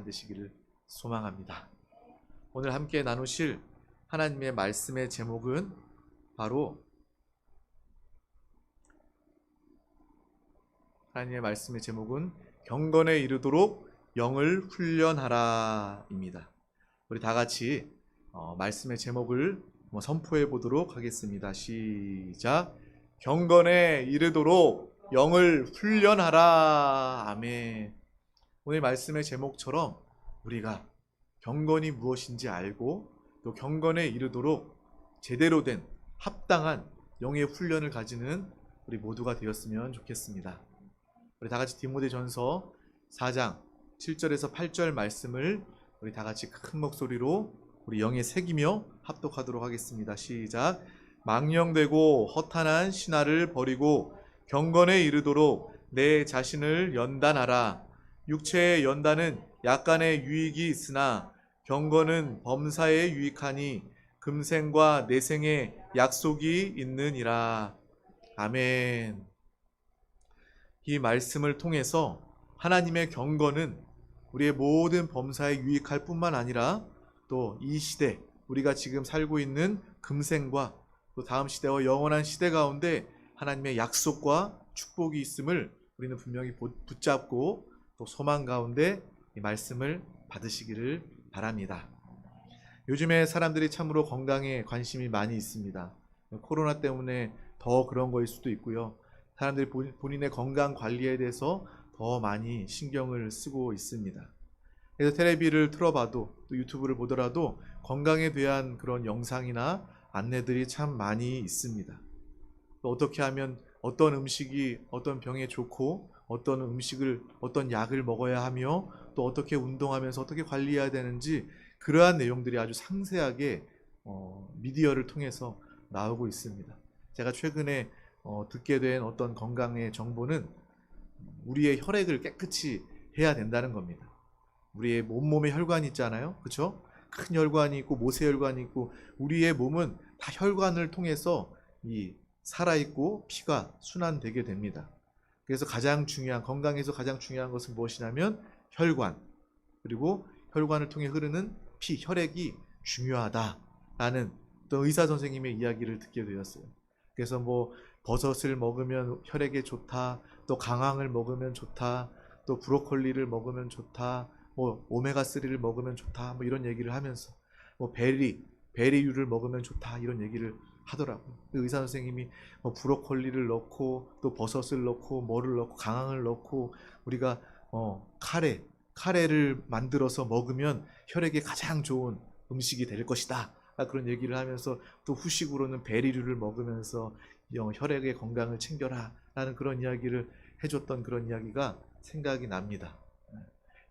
받으시기를 소망합니다. 오늘 함께 나누실 하나님의 말씀의 제목은 바로 경건에 이르도록 영을 훈련하라 입니다. 우리 다 같이 말씀의 제목을 선포해 보도록 하겠습니다. 시작. 경건에 이르도록 영을 훈련하라. 아멘. 오늘 말씀의 제목처럼 우리가 경건이 무엇인지 알고 또 경건에 이르도록 제대로 된 합당한 영의 훈련을 가지는 우리 모두가 되었으면 좋겠습니다. 우리 다 같이 디모데전서 4장 7절에서 8절 말씀을 우리 다 같이 큰 목소리로 우리 영에 새기며 합독하도록 하겠습니다. 시작. 망령되고 허탄한 신화를 버리고 경건에 이르도록 내 자신을 연단하라. 육체의 연단은 약간의 유익이 있으나 경건은 범사에 유익하니 금생과 내생의 약속이 있느니라. 아멘. 이 말씀을 통해서 하나님의 경건은 우리의 모든 범사에 유익할 뿐만 아니라 또 이 시대, 우리가 지금 살고 있는 금생과 또 다음 시대와 영원한 시대 가운데 하나님의 약속과 축복이 있음을 우리는 분명히 붙잡고 또 소망 가운데 이 말씀을 받으시기를 바랍니다. 요즘에 사람들이 참으로 건강에 관심이 많이 있습니다. 코로나 때문에 더 그런 거일 수도 있고요. 사람들이 본인의 건강 관리에 대해서 더 많이 신경을 쓰고 있습니다. 그래서 텔레비를 틀어봐도 또 유튜브를 보더라도 건강에 대한 그런 영상이나 안내들이 참 많이 있습니다. 또 어떻게 하면 어떤 음식이 어떤 병에 좋고 어떤 약을 먹어야 하며 또 어떻게 운동하면서 어떻게 관리해야 되는지 그러한 내용들이 아주 상세하게 미디어를 통해서 나오고 있습니다. 제가 최근에 듣게 된 어떤 건강의 정보는 우리의 혈액을 깨끗이 해야 된다는 겁니다. 우리의 몸에 혈관이 있잖아요. 그렇죠? 큰 혈관이 있고 모세혈관이 있고 우리의 몸은 다 혈관을 통해서 살아있고 피가 순환되게 됩니다. 그래서 건강에서 가장 중요한 것은 무엇이냐면 혈관, 그리고 혈관을 통해 흐르는 피, 혈액이 중요하다라는 또 의사 선생님의 이야기를 듣게 되었어요. 그래서 버섯을 먹으면 혈액에 좋다, 또 강황을 먹으면 좋다, 또 브로콜리를 먹으면 좋다, 오메가3를 먹으면 좋다, 이런 얘기를 하면서 베리류를 먹으면 좋다, 이런 얘기를 하더라고요. 의사 선생님이 브로콜리를 넣고 또 버섯을 넣고 뭐를 넣고 강황을 넣고 우리가 카레를 만들어서 먹으면 혈액에 가장 좋은 음식이 될 것이다, 그런 얘기를 하면서 또 후식으로는 베리류를 먹으면서 혈액의 건강을 챙겨라 라는 그런 이야기를 해줬던 그런 이야기가 생각이 납니다.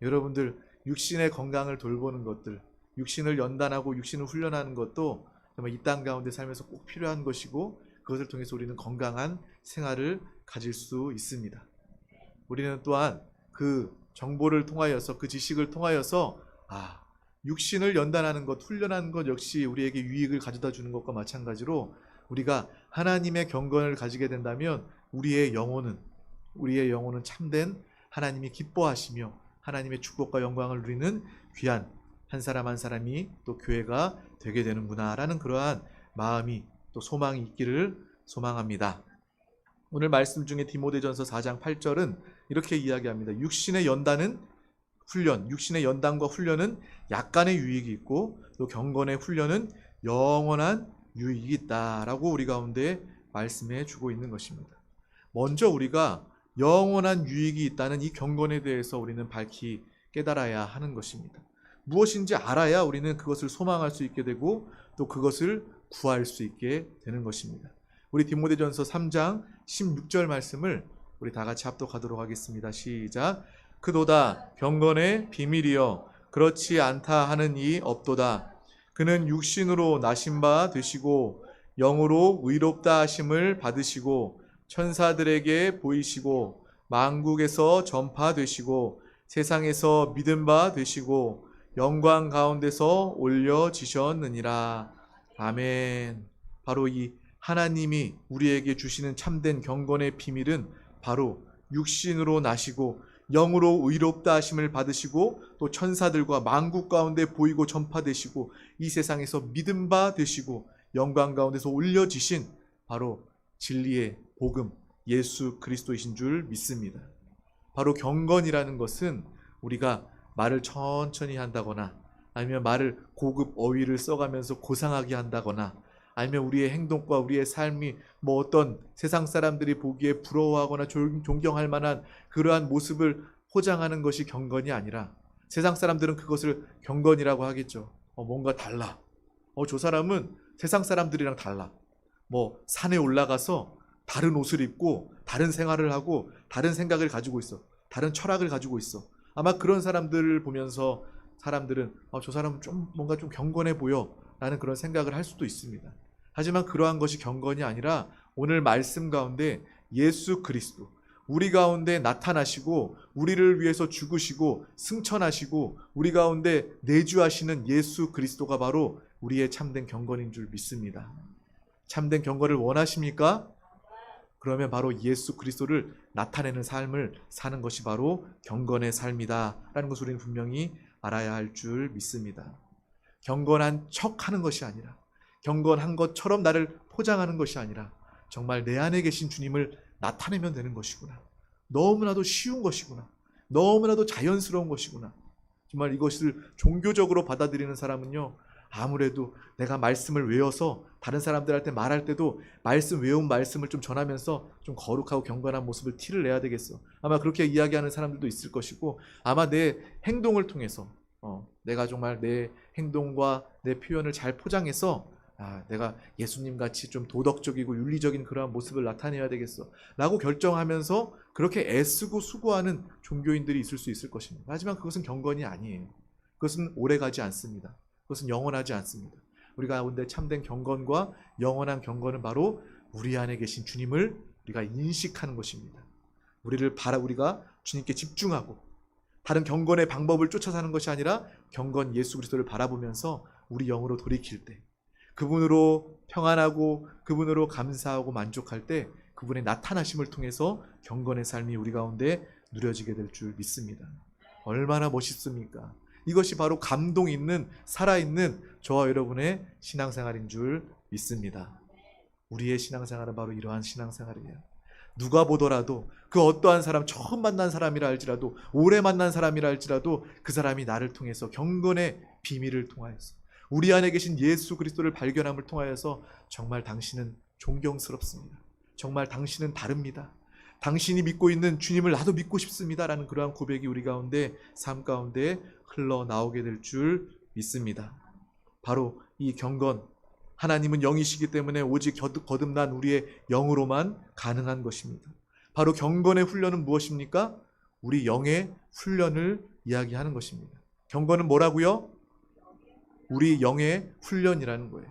여러분들 육신의 건강을 돌보는 것들, 육신을 연단하고 육신을 훈련하는 것도 정말 이 땅 가운데 살면서 꼭 필요한 것이고 그것을 통해서 우리는 건강한 생활을 가질 수 있습니다. 우리는 또한 그 정보를 통하여서 그 지식을 통하여서 육신을 연단하는 것, 훈련하는 것 역시 우리에게 유익을 가져다 주는 것과 마찬가지로 우리가 하나님의 경건을 가지게 된다면 우리의 영혼은 참된 하나님이 기뻐하시며 하나님의 축복과 영광을 누리는 귀한 한 사람 한 사람이 또 교회가 되게 되는구나 라는 그러한 마음이 또 소망이 있기를 소망합니다. 오늘 말씀 중에 디모데전서 4장 8절은 이렇게 이야기합니다. 육신의 연단과 훈련은 약간의 유익이 있고 또 경건의 훈련은 영원한 유익이 있다라고 우리 가운데 말씀해 주고 있는 것입니다. 먼저 우리가 영원한 유익이 있다는 이 경건에 대해서 우리는 밝히 깨달아야 하는 것입니다. 무엇인지 알아야 우리는 그것을 소망할 수 있게 되고 또 그것을 구할 수 있게 되는 것입니다. 우리 디모데전서 3장 16절 말씀을 우리 다 같이 합독하도록 하겠습니다. 시작. 그도다 경건의 비밀이여 그렇지 않다 하는 이 없도다. 그는 육신으로 나신 바 되시고 영으로 의롭다 하심을 받으시고 천사들에게 보이시고 만국에서 전파되시고 세상에서 믿음 바 되시고 영광 가운데서 올려지셨느니라. 아멘. 바로 이 하나님이 우리에게 주시는 참된 경건의 비밀은 바로 육신으로 나시고 영으로 의롭다 하심을 받으시고 또 천사들과 만국 가운데 보이고 전파되시고 이 세상에서 믿음 바 되시고 영광 가운데서 올려지신 바로 진리의 복음 예수 그리스도이신 줄 믿습니다. 바로 경건이라는 것은 우리가 말을 천천히 한다거나 아니면 말을 고급 어휘를 써가면서 고상하게 한다거나 아니면 우리의 행동과 우리의 삶이 뭐 어떤 세상 사람들이 보기에 부러워하거나 존경할 만한 그러한 모습을 포장하는 것이 경건이 아니라 세상 사람들은 그것을 경건이라고 하겠죠. 뭔가 달라. 저 사람은 세상 사람들이랑 달라. 뭐 산에 올라가서 다른 옷을 입고 다른 생활을 하고 다른 생각을 가지고 있어. 다른 철학을 가지고 있어. 아마 그런 사람들을 보면서 사람들은 저 사람은 좀 뭔가 좀 경건해 보여 라는 그런 생각을 할 수도 있습니다. 하지만 그러한 것이 경건이 아니라 오늘 말씀 가운데 예수 그리스도 우리 가운데 나타나시고 우리를 위해서 죽으시고 승천하시고 우리 가운데 내주하시는 예수 그리스도가 바로 우리의 참된 경건인 줄 믿습니다. 참된 경건을 원하십니까? 그러면 바로 예수 그리스도를 나타내는 삶을 사는 것이 바로 경건의 삶이다 라는 것을 우리는 분명히 알아야 할 줄 믿습니다. 경건한 척하는 것이 아니라 경건한 것처럼 나를 포장하는 것이 아니라 정말 내 안에 계신 주님을 나타내면 되는 것이구나. 너무나도 쉬운 것이구나. 너무나도 자연스러운 것이구나. 정말 이것을 종교적으로 받아들이는 사람은요, 아무래도 내가 말씀을 외워서 다른 사람들한테 말할 때도 외운 말씀을 좀 전하면서 좀 거룩하고 경건한 모습을 티를 내야 되겠어. 아마 그렇게 이야기하는 사람들도 있을 것이고 아마 내 행동을 통해서 내가 정말 내 행동과 내 표현을 잘 포장해서 내가 예수님 같이 좀 도덕적이고 윤리적인 그러한 모습을 나타내야 되겠어 라고 결정하면서 그렇게 애쓰고 수고하는 종교인들이 있을 수 있을 것입니다. 하지만 그것은 경건이 아니에요. 그것은 오래가지 않습니다. 그것은 영원하지 않습니다. 우리 가운데 참된 경건과 영원한 경건은 바로 우리 안에 계신 주님을 우리가 인식하는 것입니다. 우리가 주님께 집중하고 다른 경건의 방법을 쫓아 사는 것이 아니라 경건 예수 그리스도를 바라보면서 우리 영으로 돌이킬 때 그분으로 평안하고 그분으로 감사하고 만족할 때 그분의 나타나심을 통해서 경건의 삶이 우리 가운데 누려지게 될 줄 믿습니다. 얼마나 멋있습니까? 이것이 바로 감동 있는 살아있는 저와 여러분의 신앙생활인 줄 믿습니다. 우리의 신앙생활은 바로 이러한 신앙생활이에요. 누가 보더라도 그 어떠한 사람, 처음 만난 사람이라 할지라도 오래 만난 사람이라 할지라도 그 사람이 나를 통해서 경건의 비밀을 통하여서 우리 안에 계신 예수 그리스도를 발견함을 통하여서 정말 당신은 존경스럽습니다. 정말 당신은 다릅니다. 당신이 믿고 있는 주님을 나도 믿고 싶습니다 라는 그러한 고백이 우리 가운데 삶 가운데 흘러나오게 될 줄 믿습니다. 바로 이 경건, 하나님은 영이시기 때문에 오직 거듭난 우리의 영으로만 가능한 것입니다. 바로 경건의 훈련은 무엇입니까? 우리 영의 훈련을 이야기하는 것입니다. 경건은 뭐라고요? 우리 영의 훈련이라는 거예요.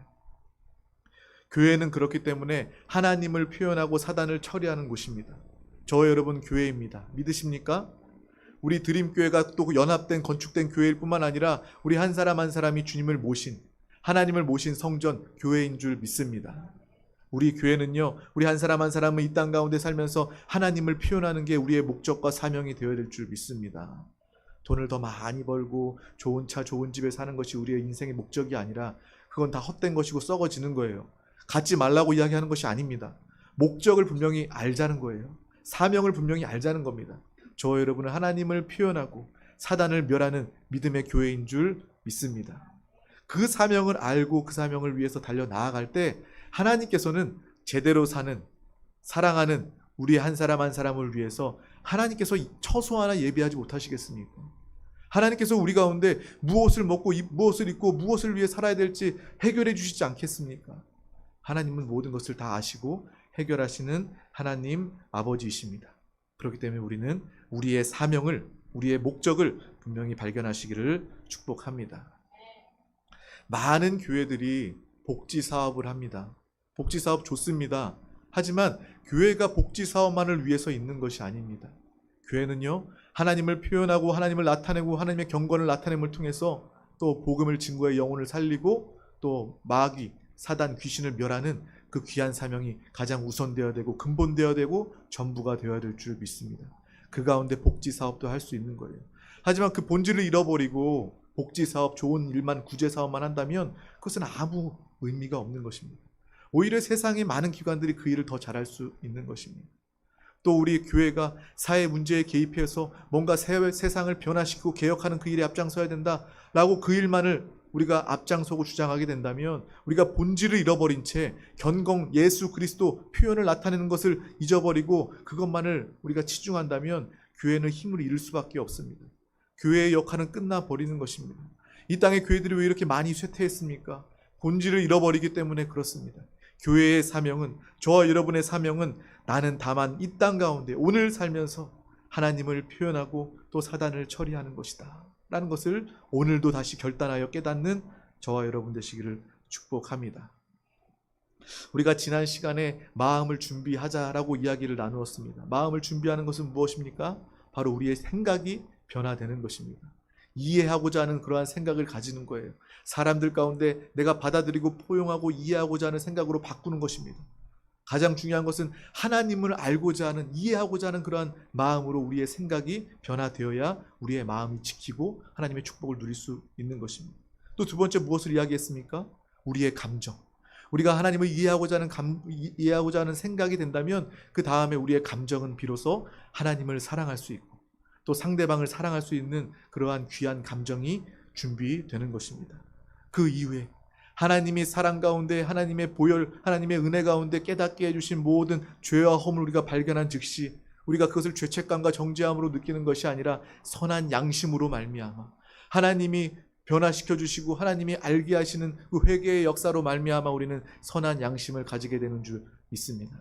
교회는 그렇기 때문에 하나님을 표현하고 사단을 처리하는 곳입니다. 저와 여러분 교회입니다. 믿으십니까? 우리 드림교회가 또 연합된 건축된 교회일 뿐만 아니라 우리 한 사람 한 사람이 주님을 모신 하나님을 모신 성전 교회인 줄 믿습니다. 우리 교회는요, 우리 한 사람 한 사람은 이 땅 가운데 살면서 하나님을 표현하는 게 우리의 목적과 사명이 되어야 될 줄 믿습니다. 돈을 더 많이 벌고 좋은 차 좋은 집에 사는 것이 우리의 인생의 목적이 아니라 그건 다 헛된 것이고 썩어지는 거예요. 갖지 말라고 이야기하는 것이 아닙니다. 목적을 분명히 알자는 거예요. 사명을 분명히 알자는 겁니다. 저와 여러분은 하나님을 표현하고 사단을 멸하는 믿음의 교회인 줄 믿습니다. 그 사명을 알고 그 사명을 위해서 달려 나아갈 때 하나님께서는 제대로 사는 사랑하는 우리 한 사람 한 사람을 위해서 하나님께서 처소 하나 예비하지 못하시겠습니까? 하나님께서 우리 가운데 무엇을 먹고 무엇을 입고 무엇을 위해 살아야 될지 해결해 주시지 않겠습니까? 하나님은 모든 것을 다 아시고 해결하시는 하나님 아버지이십니다. 그렇기 때문에 우리는 우리의 사명을, 우리의 목적을 분명히 발견하시기를 축복합니다. 많은 교회들이 복지 사업을 합니다. 복지 사업 좋습니다. 하지만 교회가 복지 사업만을 위해서 있는 것이 아닙니다. 교회는요, 하나님을 표현하고 하나님을 나타내고 하나님의 경건을 나타냄을 통해서 또 복음을 증거해 영혼을 살리고 또 마귀, 사단, 귀신을 멸하는 그 귀한 사명이 가장 우선되어야 되고 근본되어야 되고 전부가 되어야 될 줄 믿습니다. 그 가운데 복지 사업도 할 수 있는 거예요. 하지만 그 본질을 잃어버리고 복지 사업, 좋은 일만, 구제 사업만 한다면 그것은 아무 의미가 없는 것입니다. 오히려 세상의 많은 기관들이 그 일을 더 잘할 수 있는 것입니다. 또 우리 교회가 사회 문제에 개입해서 뭔가 세상을 변화시키고 개혁하는 그 일에 앞장서야 된다라고 그 일만을 우리가 앞장서고 주장하게 된다면 우리가 본질을 잃어버린 채 견공 예수 그리스도 표현을 나타내는 것을 잊어버리고 그것만을 우리가 치중한다면 교회는 힘을 잃을 수밖에 없습니다. 교회의 역할은 끝나버리는 것입니다. 이 땅의 교회들이 왜 이렇게 많이 쇠퇴했습니까? 본질을 잃어버리기 때문에 그렇습니다. 교회의 사명은, 저와 여러분의 사명은 나는 다만 이 땅 가운데 오늘 살면서 하나님을 표현하고 또 사단을 처리하는 것이다 라는 것을 오늘도 다시 결단하여 깨닫는 저와 여러분 되시기를 축복합니다. 우리가 지난 시간에 마음을 준비하자라고 이야기를 나누었습니다. 마음을 준비하는 것은 무엇입니까? 바로 우리의 생각이 변화되는 것입니다. 이해하고자 하는 그러한 생각을 가지는 거예요. 사람들 가운데 내가 받아들이고 포용하고 이해하고자 하는 생각으로 바꾸는 것입니다. 가장 중요한 것은 하나님을 알고자 하는, 이해하고자 하는 그러한 마음으로 우리의 생각이 변화되어야 우리의 마음이 지키고 하나님의 축복을 누릴 수 있는 것입니다. 또 두 번째 무엇을 이야기했습니까? 우리의 감정. 우리가 하나님을 이해하고자 하는 생각이 된다면 그 다음에 우리의 감정은 비로소 하나님을 사랑할 수 있고 또 상대방을 사랑할 수 있는 그러한 귀한 감정이 준비되는 것입니다. 그 이후에 하나님이 사랑 가운데, 하나님의 보혈, 하나님의 은혜 가운데 깨닫게 해주신 모든 죄와 허물 우리가 발견한 즉시 우리가 그것을 죄책감과 정죄함으로 느끼는 것이 아니라 선한 양심으로 말미암아 하나님이 변화시켜 주시고 하나님이 알게 하시는 그 회개의 역사로 말미암아 우리는 선한 양심을 가지게 되는 줄 믿습니다.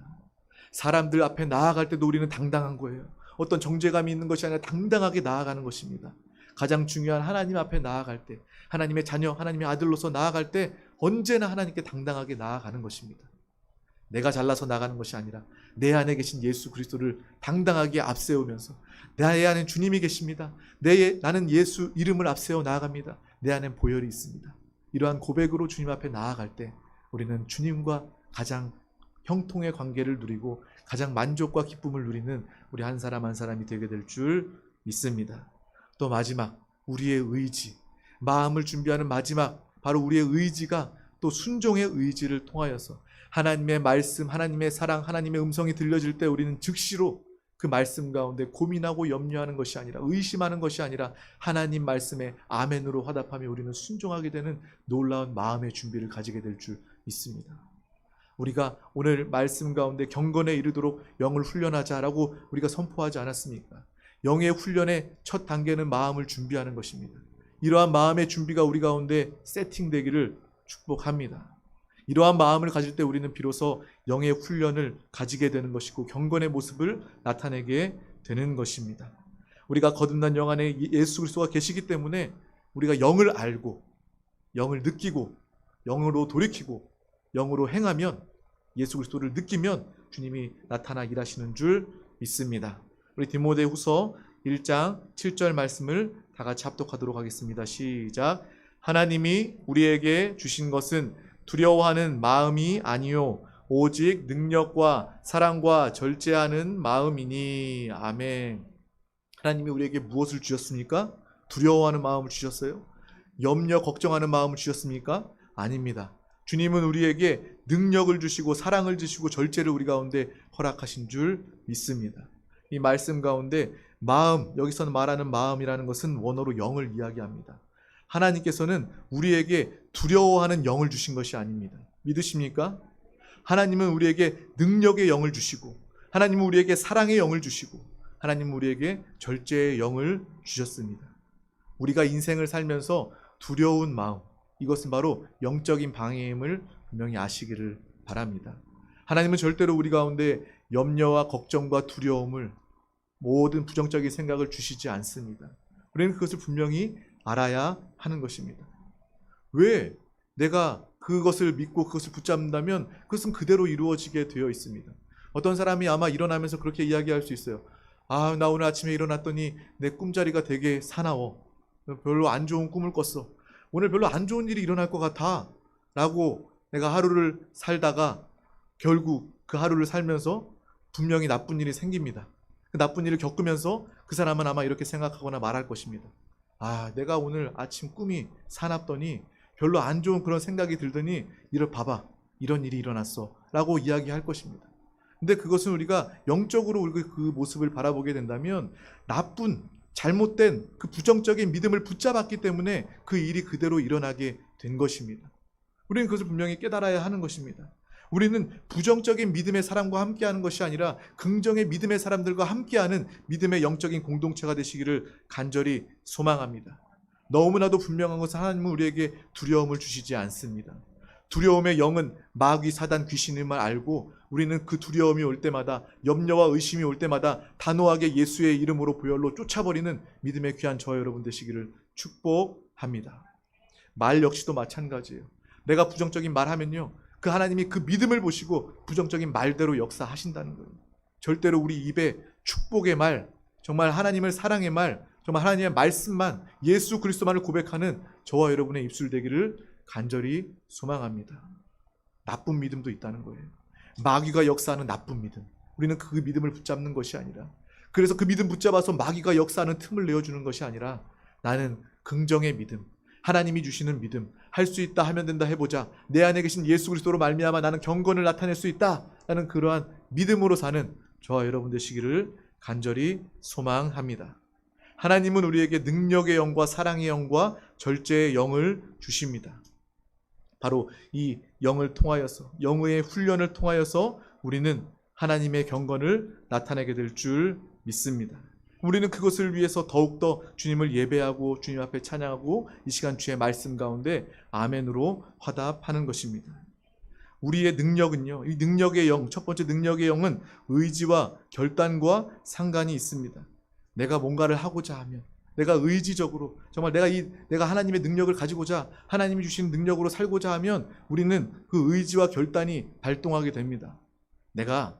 사람들 앞에 나아갈 때도 우리는 당당한 거예요. 어떤 정죄감이 있는 것이 아니라 당당하게 나아가는 것입니다. 가장 중요한 하나님 앞에 나아갈 때, 하나님의 자녀, 하나님의 아들로서 나아갈 때 언제나 하나님께 당당하게 나아가는 것입니다. 내가 잘나서 나가는 것이 아니라 내 안에 계신 예수 그리스도를 당당하게 앞세우면서 내 안에 주님이 계십니다. 나는 예수 이름을 앞세워 나아갑니다. 내 안엔 보혈이 있습니다. 이러한 고백으로 주님 앞에 나아갈 때 우리는 주님과 가장 형통의 관계를 누리고 가장 만족과 기쁨을 누리는 우리 한 사람 한 사람이 되게 될 줄 믿습니다. 또 마지막, 우리의 의지, 마음을 준비하는 마지막, 바로 우리의 의지가 또 순종의 의지를 통하여서 하나님의 말씀, 하나님의 사랑, 하나님의 음성이 들려질 때 우리는 즉시로 그 말씀 가운데 고민하고 염려하는 것이 아니라, 의심하는 것이 아니라 하나님 말씀에 아멘으로 화답하며 우리는 순종하게 되는 놀라운 마음의 준비를 가지게 될 줄 믿습니다. 우리가 오늘 말씀 가운데 경건에 이르도록 영을 훈련하자라고 우리가 선포하지 않았습니까? 영의 훈련의 첫 단계는 마음을 준비하는 것입니다. 이러한 마음의 준비가 우리 가운데 세팅되기를 축복합니다. 이러한 마음을 가질 때 우리는 비로소 영의 훈련을 가지게 되는 것이고 경건의 모습을 나타내게 되는 것입니다. 우리가 거듭난 영 안에 예수 그리스도가 계시기 때문에 우리가 영을 알고 영을 느끼고 영으로 돌이키고 영으로 행하면, 예수 그리스도를 느끼면 주님이 나타나 일하시는 줄 믿습니다. 우리 디모데후서 1장 7절 말씀을 다 같이 합독하도록 하겠습니다. 시작. 하나님이 우리에게 주신 것은 두려워하는 마음이 아니요 오직 능력과 사랑과 절제하는 마음이니. 아멘. 하나님이 우리에게 무엇을 주셨습니까? 두려워하는 마음을 주셨어요? 염려 걱정하는 마음을 주셨습니까? 아닙니다. 주님은 우리에게 능력을 주시고 사랑을 주시고 절제를 우리 가운데 허락하신 줄 믿습니다. 이 말씀 가운데 마음, 여기서는 말하는 마음이라는 것은 원어로 영을 이야기합니다. 하나님께서는 우리에게 두려워하는 영을 주신 것이 아닙니다. 믿으십니까? 하나님은 우리에게 능력의 영을 주시고, 하나님은 우리에게 사랑의 영을 주시고, 하나님은 우리에게 절제의 영을 주셨습니다. 우리가 인생을 살면서 두려운 마음, 이것은 바로 영적인 방해임을 분명히 아시기를 바랍니다. 하나님은 절대로 우리 가운데 염려와 걱정과 두려움을, 모든 부정적인 생각을 주시지 않습니다. 우리는 그것을 분명히 알아야 하는 것입니다. 왜? 내가 그것을 믿고 그것을 붙잡는다면 그것은 그대로 이루어지게 되어 있습니다. 어떤 사람이 아마 일어나면서 그렇게 이야기할 수 있어요. 아, 나 오늘 아침에 일어났더니 내 꿈자리가 되게 사나워. 별로 안 좋은 꿈을 꿨어. 오늘 별로 안 좋은 일이 일어날 것 같아 라고 내가 하루를 살다가 결국 그 하루를 살면서 분명히 나쁜 일이 생깁니다. 그 나쁜 일을 겪으면서 그 사람은 아마 이렇게 생각하거나 말할 것입니다. 내가 오늘 아침 꿈이 사납더니 별로 안 좋은 그런 생각이 들더니 봐봐, 이런 일이 일어났어 라고 이야기할 것입니다. 근데 그것은 우리가 영적으로 우리가 그 모습을 바라보게 된다면 나쁜 잘못된 그 부정적인 믿음을 붙잡았기 때문에 그 일이 그대로 일어나게 된 것입니다. 우리는 그것을 분명히 깨달아야 하는 것입니다. 우리는 부정적인 믿음의 사람과 함께하는 것이 아니라 긍정의 믿음의 사람들과 함께하는 믿음의 영적인 공동체가 되시기를 간절히 소망합니다. 너무나도 분명한 것은 하나님은 우리에게 두려움을 주시지 않습니다. 두려움의 영은 마귀, 사단, 귀신임을 알고 우리는 그 두려움이 올 때마다, 염려와 의심이 올 때마다 단호하게 예수의 이름으로 보혈로 쫓아버리는 믿음의 귀한 저와 여러분 되시기를 축복합니다. 말 역시도 마찬가지예요. 내가 부정적인 말 하면요, 그 하나님이 그 믿음을 보시고 부정적인 말대로 역사하신다는 거예요. 절대로 우리 입에 축복의 말, 정말 하나님을 사랑의 말, 정말 하나님의 말씀만, 예수 그리스도만을 고백하는 저와 여러분의 입술 되기를 간절히 소망합니다. 나쁜 믿음도 있다는 거예요. 마귀가 역사하는 나쁜 믿음, 우리는 그 믿음을 붙잡는 것이 아니라, 그래서 그 믿음 붙잡아서 마귀가 역사하는 틈을 내어주는 것이 아니라, 나는 긍정의 믿음, 하나님이 주시는 믿음, 할 수 있다 하면 된다 해보자, 내 안에 계신 예수 그리스도로 말미암아 나는 경건을 나타낼 수 있다 라는 그러한 믿음으로 사는 저와 여러분 되시기를 간절히 소망합니다. 하나님은 우리에게 능력의 영과 사랑의 영과 절제의 영을 주십니다. 바로 이 영을 통하여서, 영의 훈련을 통하여서 우리는 하나님의 경건을 나타내게 될 줄 믿습니다. 우리는 그것을 위해서 더욱더 주님을 예배하고 주님 앞에 찬양하고 이 시간 주의 말씀 가운데 아멘으로 화답하는 것입니다. 우리의 능력은요, 이 능력의 영, 첫 번째 능력의 영은 의지와 결단과 상관이 있습니다. 내가 뭔가를 하고자 하면, 내가 의지적으로 정말 내가 하나님의 능력을 가지고자, 하나님이 주신 능력으로 살고자 하면 우리는 그 의지와 결단이 발동하게 됩니다. 내가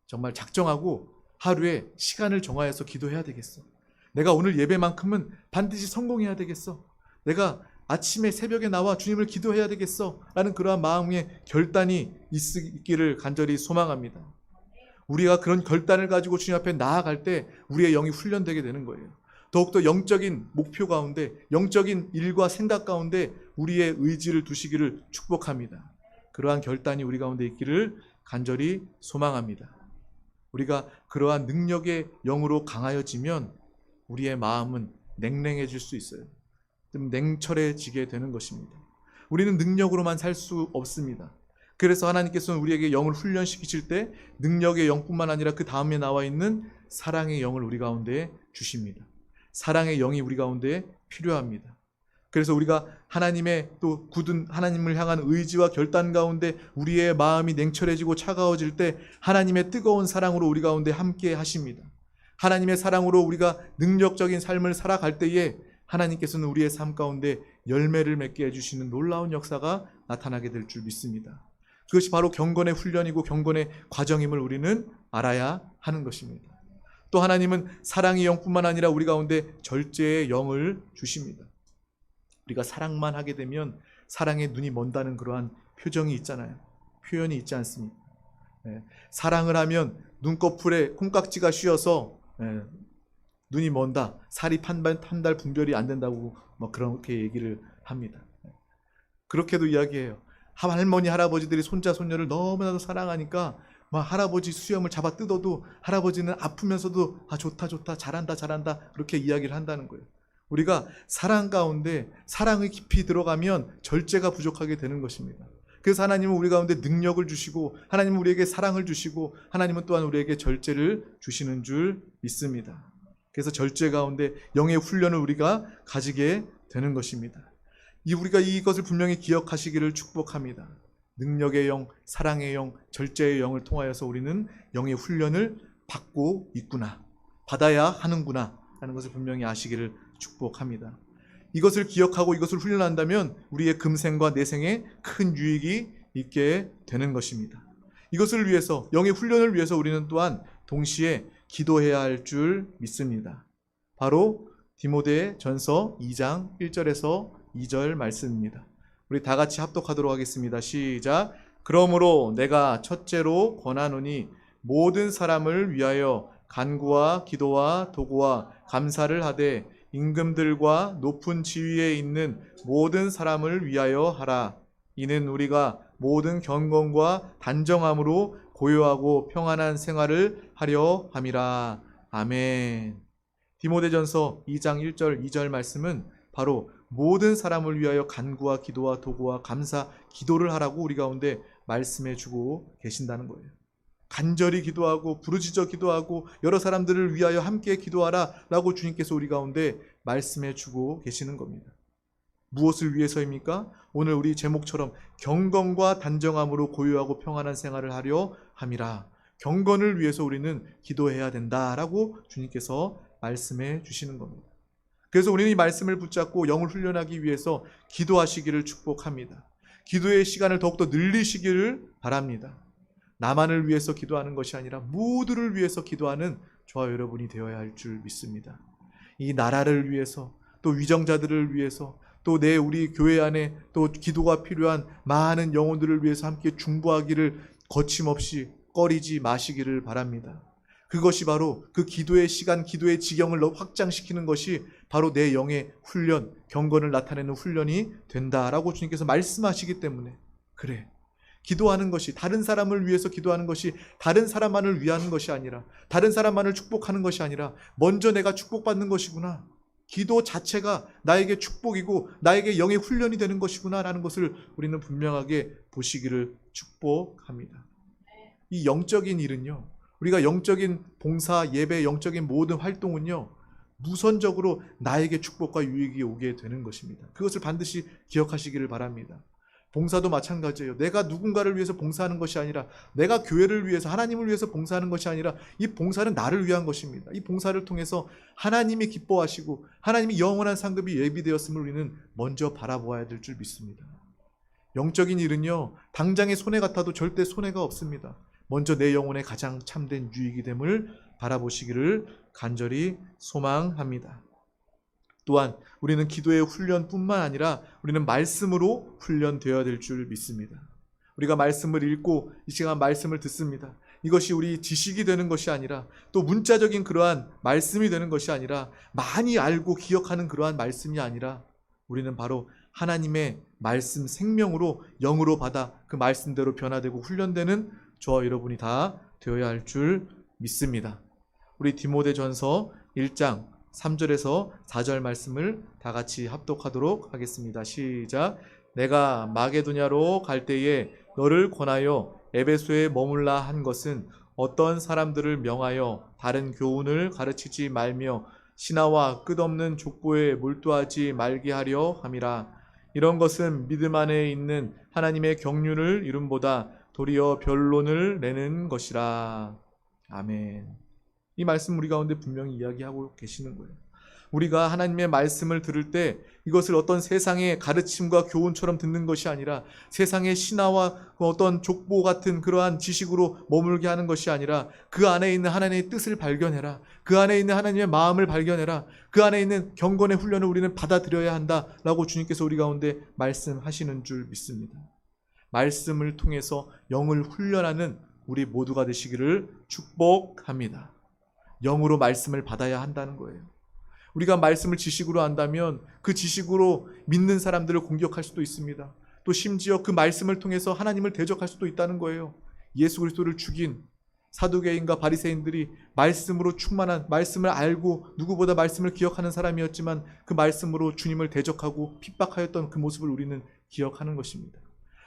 정말 작정하고 하루에 시간을 정하여서 기도해야 되겠어. 내가 오늘 예배만큼은 반드시 성공해야 되겠어. 내가 아침에 새벽에 나와 주님을 기도해야 되겠어 라는 그러한 마음의 결단이 있기를 간절히 소망합니다. 우리가 그런 결단을 가지고 주님 앞에 나아갈 때 우리의 영이 훈련되게 되는 거예요. 더욱더 영적인 목표 가운데, 영적인 일과 생각 가운데 우리의 의지를 두시기를 축복합니다. 그러한 결단이 우리 가운데 있기를 간절히 소망합니다. 우리가 그러한 능력의 영으로 강하여지면 우리의 마음은 냉랭해질 수 있어요. 좀 냉철해지게 되는 것입니다. 우리는 능력으로만 살 수 없습니다. 그래서 하나님께서는 우리에게 영을 훈련시키실 때 능력의 영뿐만 아니라 그 다음에 나와 있는 사랑의 영을 우리 가운데 주십니다. 사랑의 영이 우리 가운데 필요합니다. 그래서 우리가 하나님의 또 굳은 하나님을 향한 의지와 결단 가운데 우리의 마음이 냉철해지고 차가워질 때 하나님의 뜨거운 사랑으로 우리 가운데 함께 하십니다. 하나님의 사랑으로 우리가 능력적인 삶을 살아갈 때에 하나님께서는 우리의 삶 가운데 열매를 맺게 해주시는 놀라운 역사가 나타나게 될 줄 믿습니다. 그것이 바로 경건의 훈련이고 경건의 과정임을 우리는 알아야 하는 것입니다. 또 하나님은 사랑의 영뿐만 아니라 우리 가운데 절제의 영을 주십니다. 우리가 사랑만 하게 되면 사랑에 눈이 먼다는 그러한 표정이 있잖아요. 표현이 있지 않습니까? 사랑을 하면 눈꺼풀에 콩깍지가 씌어서 눈이 먼다, 살이 한 달 분별이 안 된다고 그렇게 얘기를 합니다. 그렇게도 이야기해요. 할머니, 할아버지들이 손자, 손녀를 너무나도 사랑하니까 할아버지 수염을 잡아 뜯어도 할아버지는 아프면서도 좋다, 잘한다 그렇게 이야기를 한다는 거예요. 우리가 사랑 가운데 사랑의 깊이 들어가면 절제가 부족하게 되는 것입니다. 그래서 하나님은 우리 가운데 능력을 주시고 하나님은 우리에게 사랑을 주시고 하나님은 또한 우리에게 절제를 주시는 줄 믿습니다. 그래서 절제 가운데 영의 훈련을 우리가 가지게 되는 것입니다. 우리가 이것을 분명히 기억하시기를 축복합니다. 능력의 영, 사랑의 영, 절제의 영을 통하여서 우리는 영의 훈련을 받고 있구나, 받아야 하는구나 하는 것을 분명히 아시기를 축복합니다. 이것을 기억하고 이것을 훈련한다면 우리의 금생과 내생에 큰 유익이 있게 되는 것입니다. 이것을 위해서, 영의 훈련을 위해서 우리는 또한 동시에 기도해야 할 줄 믿습니다. 바로 디모데 전서 2장 1절에서 2절 말씀입니다. 우리 다 같이 합독하도록 하겠습니다. 시작. 그러므로 내가 첫째로 권하노니 모든 사람을 위하여 간구와 기도와 도구와 감사를 하되 임금들과 높은 지위에 있는 모든 사람을 위하여 하라. 이는 우리가 모든 경건과 단정함으로 고요하고 평안한 생활을 하려 함이라. 아멘. 디모데전서 2장 1절 2절 말씀은 바로 모든 사람을 위하여 간구와 기도와 도구와 감사, 기도를 하라고 우리 가운데 말씀해 주고 계신다는 거예요. 간절히 기도하고 부르짖어 기도하고 여러 사람들을 위하여 함께 기도하라 라고 주님께서 우리 가운데 말씀해 주고 계시는 겁니다. 무엇을 위해서입니까? 오늘 우리 제목처럼 경건과 단정함으로 고요하고 평안한 생활을 하려 함이라. 경건을 위해서 우리는 기도해야 된다라고 주님께서 말씀해 주시는 겁니다. 그래서 우리는 이 말씀을 붙잡고 영을 훈련하기 위해서 기도하시기를 축복합니다. 기도의 시간을 더욱더 늘리시기를 바랍니다. 나만을 위해서 기도하는 것이 아니라 모두를 위해서 기도하는 저와 여러분이 되어야 할 줄 믿습니다. 이 나라를 위해서, 또 위정자들을 위해서, 또 우리 교회 안에 또 기도가 필요한 많은 영혼들을 위해서 함께 중보하기를 거침없이 꺼리지 마시기를 바랍니다. 그것이 바로 그 기도의 시간, 기도의 지경을 확장시키는 것이 바로 내 영의 훈련, 경건을 나타내는 훈련이 된다라고 주님께서 말씀하시기 때문에, 그래, 기도하는 것이, 다른 사람을 위해서 기도하는 것이 다른 사람만을 위하는 것이 아니라, 다른 사람만을 축복하는 것이 아니라 먼저 내가 축복받는 것이구나, 기도 자체가 나에게 축복이고 나에게 영의 훈련이 되는 것이구나 라는 것을 우리는 분명하게 보시기를 축복합니다. 이 영적인 일은요, 우리가 영적인 봉사, 예배, 영적인 모든 활동은요, 무선적으로 나에게 축복과 유익이 오게 되는 것입니다. 그것을 반드시 기억하시기를 바랍니다. 봉사도 마찬가지예요. 내가 누군가를 위해서 봉사하는 것이 아니라, 내가 교회를 위해서, 하나님을 위해서 봉사하는 것이 아니라, 이 봉사는 나를 위한 것입니다. 이 봉사를 통해서 하나님이 기뻐하시고 하나님이 영원한 상급이 예비되었음을 우리는 먼저 바라보아야 될 줄 믿습니다. 영적인 일은요, 당장의 손해 같아도 절대 손해가 없습니다. 먼저 내 영혼의 가장 참된 유익이 됨을 바라보시기를 간절히 소망합니다. 또한 우리는 기도의 훈련뿐만 아니라 우리는 말씀으로 훈련되어야 될 줄 믿습니다. 우리가 말씀을 읽고 이 시간 말씀을 듣습니다. 이것이 우리 지식이 되는 것이 아니라, 또 문자적인 그러한 말씀이 되는 것이 아니라, 많이 알고 기억하는 그러한 말씀이 아니라, 우리는 바로 하나님의 말씀 생명으로 영으로 받아 그 말씀대로 변화되고 훈련되는 저와 여러분이 다 되어야 할 줄 믿습니다. 우리 디모데전서 1장 3절에서 4절 말씀을 다 같이 합독하도록 하겠습니다. 시작. 내가 마게도냐로 갈 때에 너를 권하여 에베소에 머물라 한 것은 어떤 사람들을 명하여 다른 교훈을 가르치지 말며 신하와 끝없는 족보에 몰두하지 말게 하려 함이라. 이런 것은 믿음 안에 있는 하나님의 경륜을 이름보다 도리어 변론을 내는 것이라. 아멘. 이 말씀 우리 가운데 분명히 이야기하고 계시는 거예요. 우리가 하나님의 말씀을 들을 때 이것을 어떤 세상의 가르침과 교훈처럼 듣는 것이 아니라, 세상의 신화와 어떤 족보 같은 그러한 지식으로 머물게 하는 것이 아니라, 그 안에 있는 하나님의 뜻을 발견해라, 그 안에 있는 하나님의 마음을 발견해라, 그 안에 있는 경건의 훈련을 우리는 받아들여야 한다라고 주님께서 우리 가운데 말씀하시는 줄 믿습니다. 말씀을 통해서 영을 훈련하는 우리 모두가 되시기를 축복합니다. 영으로 말씀을 받아야 한다는 거예요. 우리가 말씀을 지식으로 안다면 그 지식으로 믿는 사람들을 공격할 수도 있습니다. 또 심지어 그 말씀을 통해서 하나님을 대적할 수도 있다는 거예요. 예수 그리스도를 죽인 사두개인과 바리새인들이 말씀으로 충만한, 말씀을 알고 누구보다 말씀을 기억하는 사람이었지만 그 말씀으로 주님을 대적하고 핍박하였던 그 모습을 우리는 기억하는 것입니다.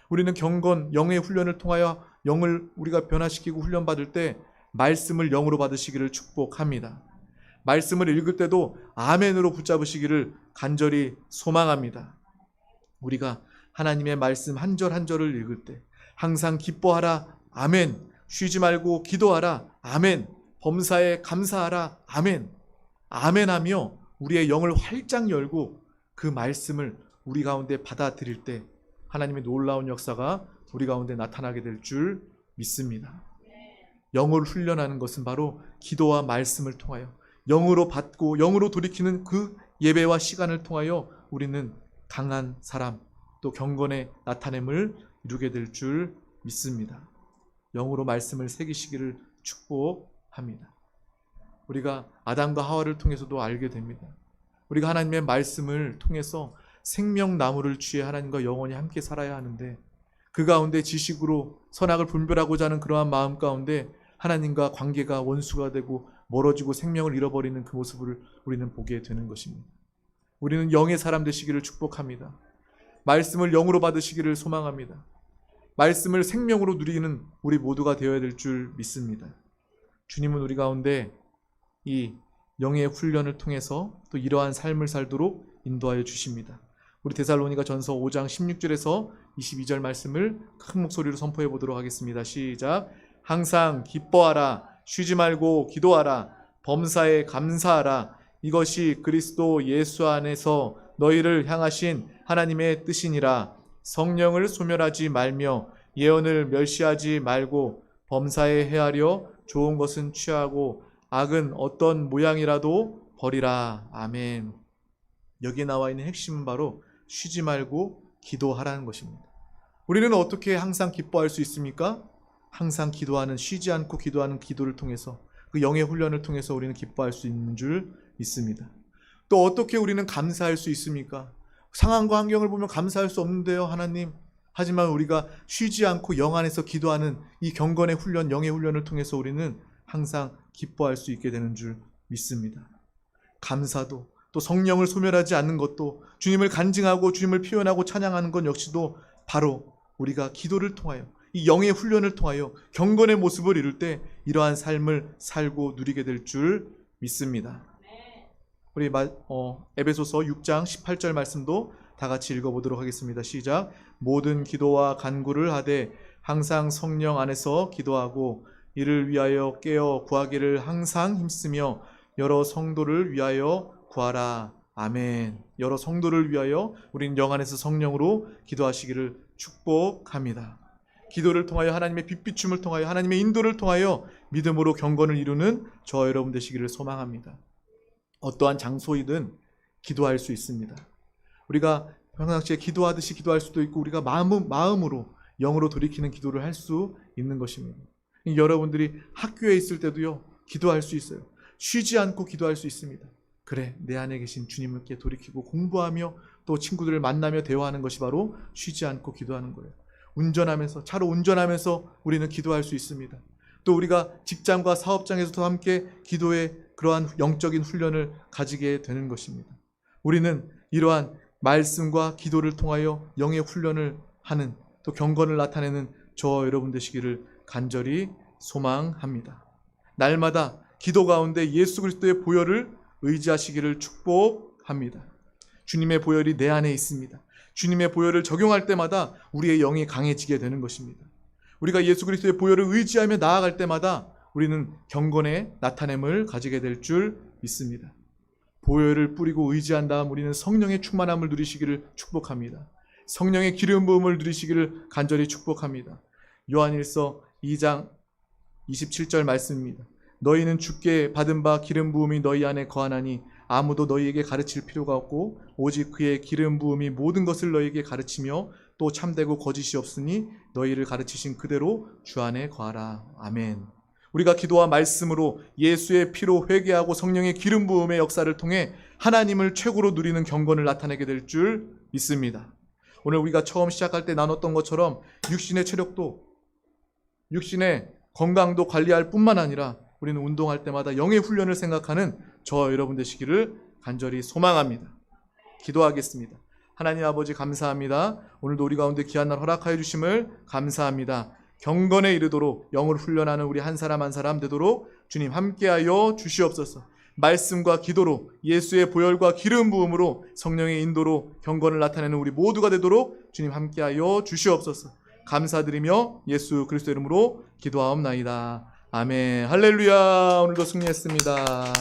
우리는 경건, 영의 훈련을 통하여 영을 우리가 변화시키고 훈련받을 때 말씀을 영으로 받으시기를 축복합니다. 말씀을 읽을 때도 아멘으로 붙잡으시기를 간절히 소망합니다. 우리가 하나님의 말씀 한 절 한 절을 읽을 때 항상 기뻐하라, 아멘. 쉬지 말고 기도하라, 아멘. 범사에 감사하라, 아멘. 아멘하며 우리의 영을 활짝 열고 그 말씀을 우리 가운데 받아들일 때 하나님의 놀라운 역사가 우리 가운데 나타나게 될 줄 믿습니다. 영을 훈련하는 것은 바로 기도와 말씀을 통하여 영으로 받고 영으로 돌이키는 그 예배와 시간을 통하여 우리는 강한 사람, 또 경건의 나타냄을 이루게 될 줄 믿습니다. 영으로 말씀을 새기시기를 축복합니다. 우리가 아담과 하와를 통해서도 알게 됩니다. 우리가 하나님의 말씀을 통해서 생명나무를 취해 하나님과 영원히 함께 살아야 하는데, 그 가운데 지식으로 선악을 분별하고자 하는 그러한 마음 가운데 하나님과 관계가 원수가 되고 멀어지고 생명을 잃어버리는 그 모습을 우리는 보게 되는 것입니다. 우리는 영의 사람 되시기를 축복합니다. 말씀을 영으로 받으시기를 소망합니다. 말씀을 생명으로 누리는 우리 모두가 되어야 될 줄 믿습니다. 주님은 우리 가운데 이 영의 훈련을 통해서 또 이러한 삶을 살도록 인도하여 주십니다. 우리 데살로니가 전서 5장 16절에서 22절 말씀을 큰 목소리로 선포해 보도록 하겠습니다. 시작. 항상 기뻐하라. 쉬지 말고 기도하라. 범사에 감사하라. 이것이 그리스도 예수 안에서 너희를 향하신 하나님의 뜻이니라. 성령을 소멸하지 말며 예언을 멸시하지 말고 범사에 헤아려 좋은 것은 취하고 악은 어떤 모양이라도 버리라. 아멘. 여기에 나와 있는 핵심은 바로 쉬지 말고 기도하라는 것입니다. 우리는 어떻게 항상 기뻐할 수 있습니까? 항상 기도하는, 쉬지 않고 기도하는 기도를 통해서, 그 영의 훈련을 통해서 우리는 기뻐할 수 있는 줄 믿습니다. 또 어떻게 우리는 감사할 수 있습니까? 상황과 환경을 보면 감사할 수 없는데요, 하나님. 하지만 우리가 쉬지 않고 영 안에서 기도하는 이 경건의 훈련, 영의 훈련을 통해서 우리는 항상 기뻐할 수 있게 되는 줄 믿습니다. 감사도, 또 성령을 소멸하지 않는 것도, 주님을 간증하고 주님을 표현하고 찬양하는 것 역시도 바로 우리가 기도를 통하여, 이 영의 훈련을 통하여 경건의 모습을 이룰 때 이러한 삶을 살고 누리게 될 줄 믿습니다. 우리 에베소서 6장 18절 말씀도 다 같이 읽어보도록 하겠습니다. 시작. 모든 기도와 간구를 하되 항상 성령 안에서 기도하고 이를 위하여 깨어 구하기를 항상 힘쓰며 여러 성도를 위하여 구하라. 아멘. 여러 성도를 위하여 우리는 영 안에서 성령으로 기도하시기를 축복합니다. 기도를 통하여 하나님의 빛비춤을 통하여 하나님의 인도를 통하여 믿음으로 경건을 이루는 저와 여러분 되시기를 소망합니다. 어떠한 장소이든 기도할 수 있습니다. 우리가 평상시에 기도하듯이 기도할 수도 있고 우리가 마음으로 영으로 돌이키는 기도를 할 수 있는 것입니다. 여러분들이 학교에 있을 때도요, 기도할 수 있어요. 쉬지 않고 기도할 수 있습니다. 그래, 내 안에 계신 주님께 돌이키고 공부하며 또 친구들을 만나며 대화하는 것이 바로 쉬지 않고 기도하는 거예요. 운전하면서, 차로 운전하면서 우리는 기도할 수 있습니다. 또 우리가 직장과 사업장에서도 함께 기도의 그러한 영적인 훈련을 가지게 되는 것입니다. 우리는 이러한 말씀과 기도를 통하여 영의 훈련을 하는, 또 경건을 나타내는 저와 여러분 되시기를 간절히 소망합니다. 날마다 기도 가운데 예수 그리스도의 보혈을 의지하시기를 축복합니다. 주님의 보혈이 내 안에 있습니다. 주님의 보혈을 적용할 때마다 우리의 영이 강해지게 되는 것입니다. 우리가 예수 그리스도의 보혈을 의지하며 나아갈 때마다 우리는 경건의 나타냄을 가지게 될 줄 믿습니다. 보혈을 뿌리고 의지한 다음 우리는 성령의 충만함을 누리시기를 축복합니다. 성령의 기름 부음을 누리시기를 간절히 축복합니다. 요한일서 2장 27절 말씀입니다. 너희는 주께 받은 바 기름 부음이 너희 안에 거하나니 아무도 너희에게 가르칠 필요가 없고 오직 그의 기름 부음이 모든 것을 너희에게 가르치며 또 참되고 거짓이 없으니 너희를 가르치신 그대로 주 안에 거하라. 아멘. 우리가 기도와 말씀으로 예수의 피로 회개하고 성령의 기름 부음의 역사를 통해 하나님을 최고로 누리는 경건을 나타내게 될 줄 믿습니다. 오늘 우리가 처음 시작할 때 나눴던 것처럼 육신의 체력도, 육신의 건강도 관리할 뿐만 아니라 우리는 운동할 때마다 영의 훈련을 생각하는 저와 여러분 되시기를 간절히 소망합니다. 기도하겠습니다. 하나님 아버지 감사합니다. 오늘도 우리 가운데 귀한 날 허락하여 주심을 감사합니다. 경건에 이르도록 영을 훈련하는 우리 한 사람 한 사람 되도록 주님 함께하여 주시옵소서. 말씀과 기도로 예수의 보혈과 기름 부음으로 성령의 인도로 경건을 나타내는 우리 모두가 되도록 주님 함께하여 주시옵소서. 감사드리며 예수 그리스도 이름으로 기도하옵나이다. 아멘. 할렐루야. 오늘도 승리했습니다.